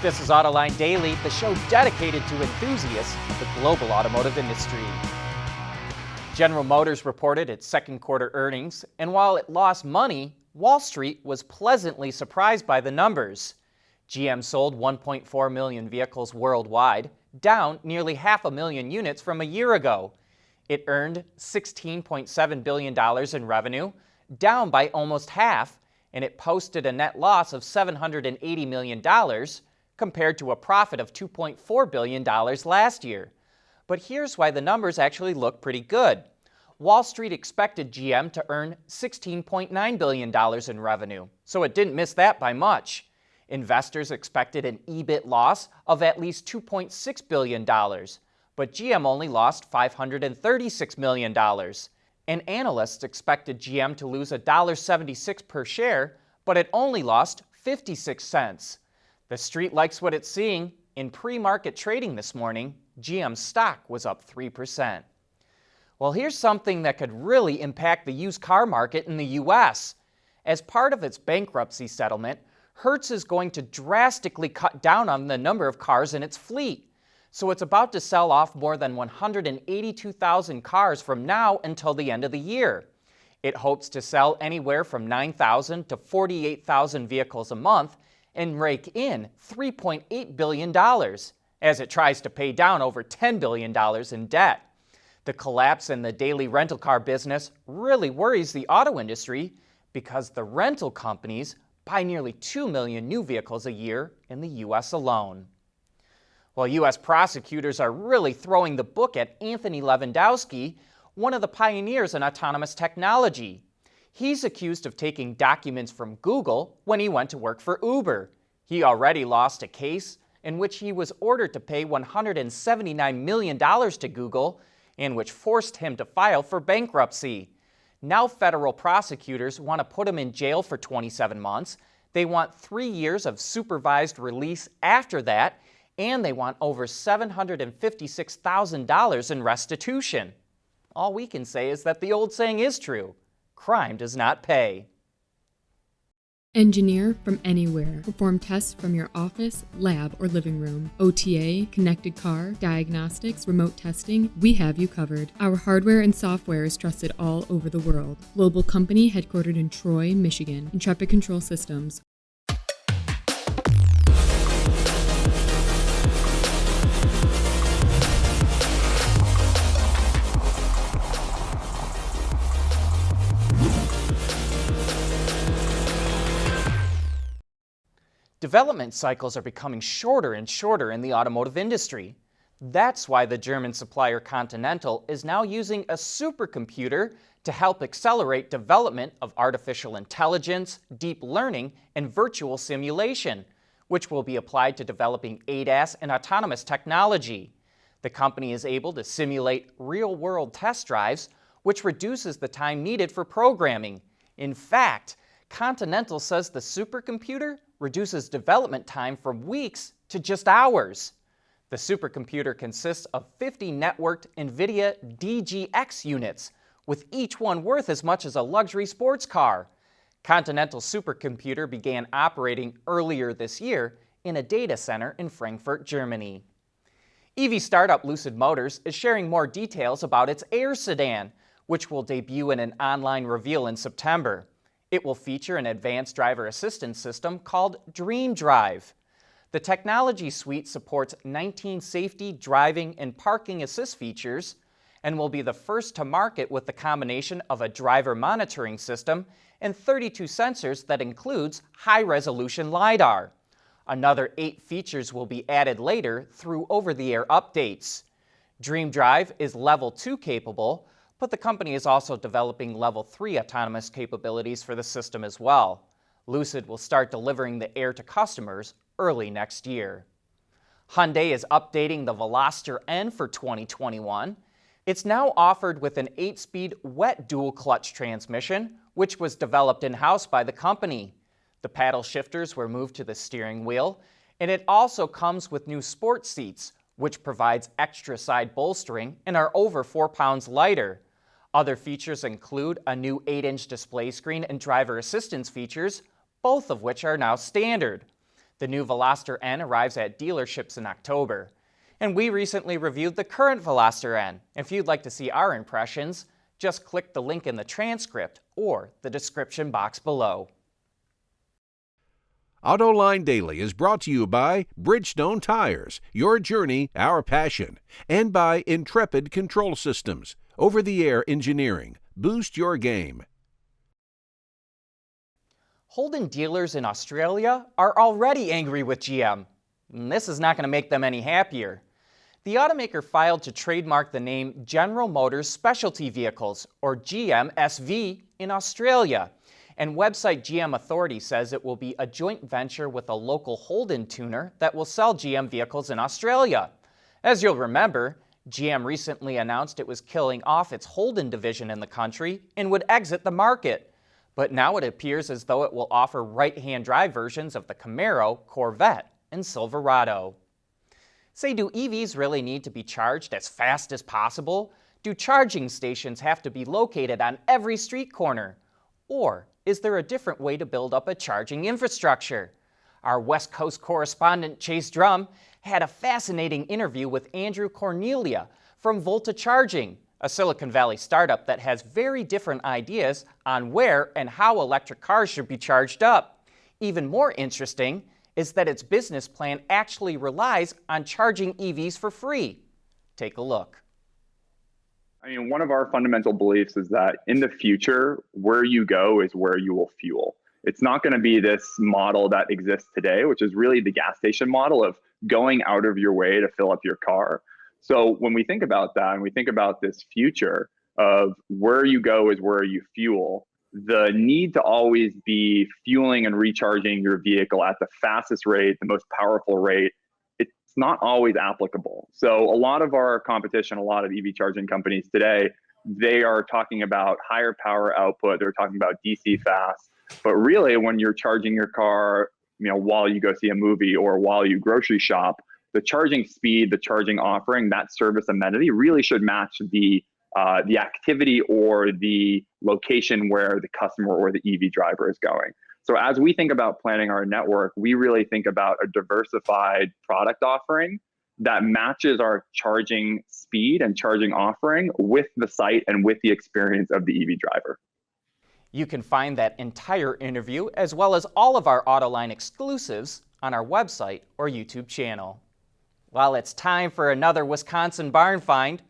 This is Autoline Daily, the show dedicated to enthusiasts of the global automotive industry. General Motors reported its second quarter earnings, and while it lost money, Wall Street was pleasantly surprised by the numbers. GM sold 1.4 million vehicles worldwide, down nearly 500,000 units from a year ago. It earned $16.7 billion in revenue, down by almost half, and it posted a net loss of $780 million, compared to a profit of $2.4 billion last year. But here's why the numbers actually look pretty good. Wall Street expected GM to earn $16.9 billion in revenue, so it didn't miss that by much. Investors expected an EBIT loss of at least $2.6 billion, but GM only lost $536 million. And analysts expected GM to lose $1.76 per share, but it only lost 56 cents. The street likes what it's seeing. In pre-market trading this morning, GM stock was up 3%. Well, here's something that could really impact the used car market in the U.S. As part of its bankruptcy settlement, Hertz is going to drastically cut down on the number of cars in its fleet. So it's about to sell off more than 182,000 cars from now until the end of the year. It hopes to sell anywhere from 9,000 to 48,000 vehicles a month and rake in $3.8 billion as it tries to pay down over $10 billion in debt. The collapse in the daily rental car business really worries the auto industry because the rental companies buy nearly 2 million new vehicles a year in the U.S. alone. Well, U.S. prosecutors are really throwing the book at Anthony Levandowski, one of the pioneers in autonomous technology. He's accused of taking documents from Google when he went to work for Uber. He already lost a case in which he was ordered to pay $179 million to Google and which forced him to file for bankruptcy. Now federal prosecutors want to put him in jail for 27 months. They want 3 years of supervised release after that, and they want over $756,000 in restitution. All we can say is that the old saying is true. Crime does not pay. Engineer from anywhere. Perform tests from your office, lab, or living room. OTA, connected car, diagnostics, remote testing, we have you covered. Our hardware and software is trusted all over the world. Global company headquartered in Troy, Michigan. Intrepid Control Systems. Development cycles are becoming shorter and shorter in the automotive industry. That's why the German supplier Continental is now using a supercomputer to help accelerate development of artificial intelligence, deep learning, and virtual simulation, which will be applied to developing ADAS and autonomous technology. The company is able to simulate real-world test drives, which reduces the time needed for programming. In fact, Continental says the supercomputer reduces development time from weeks to just hours. The supercomputer consists of 50 networked NVIDIA DGX units, with each one worth as much as a luxury sports car. Continental's supercomputer began operating earlier this year in a data center in Frankfurt, Germany. EV startup Lucid Motors is sharing more details about its Air sedan, which will debut in an online reveal in September. It will feature an advanced driver assistance system called Dream Drive. The technology suite supports 19 safety, driving, and parking assist features and will be the first to market with the combination of a driver monitoring system and 32 sensors that includes high-resolution LiDAR. Another 8 features will be added later through over-the-air updates. Dream Drive is Level 2 capable, but the company is also developing Level 3 autonomous capabilities for the system as well. Lucid will start delivering the Air to customers early next year. Hyundai is updating the Veloster N for 2021. It's now offered with an 8-speed wet dual-clutch transmission, which was developed in-house by the company. The paddle shifters were moved to the steering wheel, and it also comes with new sport seats, which provides extra side bolstering and are over 4 pounds lighter. Other features include a new 8-inch display screen and driver assistance features, both of which are now standard. The new Veloster N arrives at dealerships in October. And we recently reviewed the current Veloster N. If you'd like to see our impressions, just click the link in the transcript or the description box below. Autoline Daily is brought to you by Bridgestone Tires, your journey, our passion, and by Intrepid Control Systems, over-the-air engineering. Boost your game. Holden dealers in Australia are already angry with GM. And this is not going to make them any happier. The automaker filed to trademark the name General Motors Specialty Vehicles, or GMSV, in Australia. And website GM Authority says it will be a joint venture with a local Holden tuner that will sell GM vehicles in Australia. As you'll remember, GM recently announced it was killing off its Holden division in the country and would exit the market. But now it appears as though it will offer right-hand drive versions of the Camaro, Corvette, and Silverado. Say, do EVs really need to be charged as fast as possible? Do charging stations have to be located on every street corner? Or is there a different way to build up a charging infrastructure? Our West Coast correspondent Chase Drum had a fascinating interview with Andrew Cornelia from Volta Charging, a Silicon Valley startup that has very different ideas on where and how electric cars should be charged up. Even more interesting is that its business plan actually relies on charging EVs for free. Take a look. I mean, one of our fundamental beliefs is that in the future, where you go is where you will fuel. It's not going to be this model that exists today, which is really the gas station model of going out of your way to fill up your car. So when we think about that and we think about this future of where you go is where you fuel, the need to always be fueling and recharging your vehicle at the fastest rate, the most powerful rate, it's not always applicable. So a lot of our competition, a lot of EV charging companies today, they are talking about higher power output. They're talking about DC fast. But really, when you're charging your car, while you go see a movie or while you grocery shop, the charging speed, the charging offering, that service amenity really should match the activity or the location where the customer or the EV driver is going. So as we think about planning our network, we really think about a diversified product offering that matches our charging speed and charging offering with the site and with the experience of the EV driver. You can find that entire interview as well as all of our Autoline exclusives on our website or YouTube channel. Well, it's time for another Wisconsin barn find.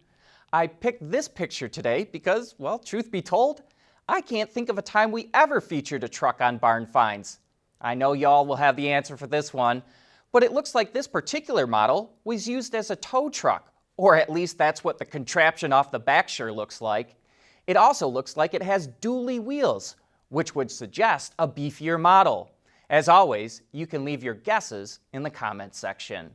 I picked this picture today because, well, truth be told, I can't think of a time we ever featured a truck on Barn Finds. I know y'all will have the answer for this one, but it looks like this particular model was used as a tow truck, or at least that's what the contraption off the back sure looks like. It also looks like it has dually wheels, which would suggest a beefier model. As always, you can leave your guesses in the comments section.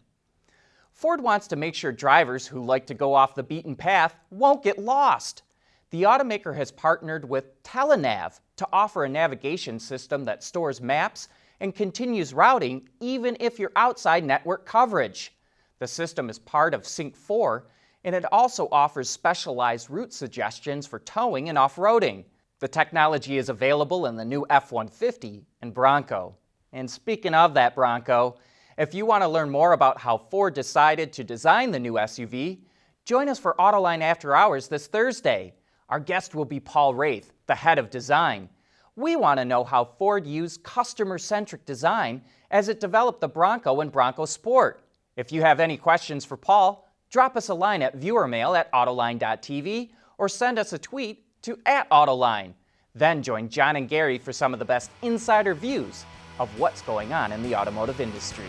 Ford wants to make sure drivers who like to go off the beaten path won't get lost. The automaker has partnered with Telenav to offer a navigation system that stores maps and continues routing even if you're outside network coverage. The system is part of Sync 4, and it also offers specialized route suggestions for towing and off-roading. The technology is available in the new F-150 and Bronco. And speaking of that Bronco, if you want to learn more about how Ford decided to design the new SUV, join us for Autoline After Hours this Thursday. Our guest will be Paul Wraith, the head of design. We want to know how Ford used customer-centric design as it developed the Bronco and Bronco Sport. If you have any questions for Paul, drop us a line at viewermail@autoline.tv or send us a tweet to @Autoline. Then join John and Gary for some of the best insider views of what's going on in the automotive industry.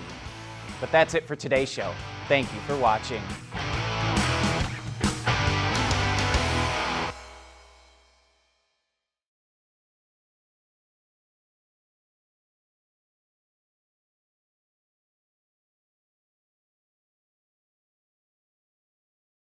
But that's it for today's show. Thank you for watching.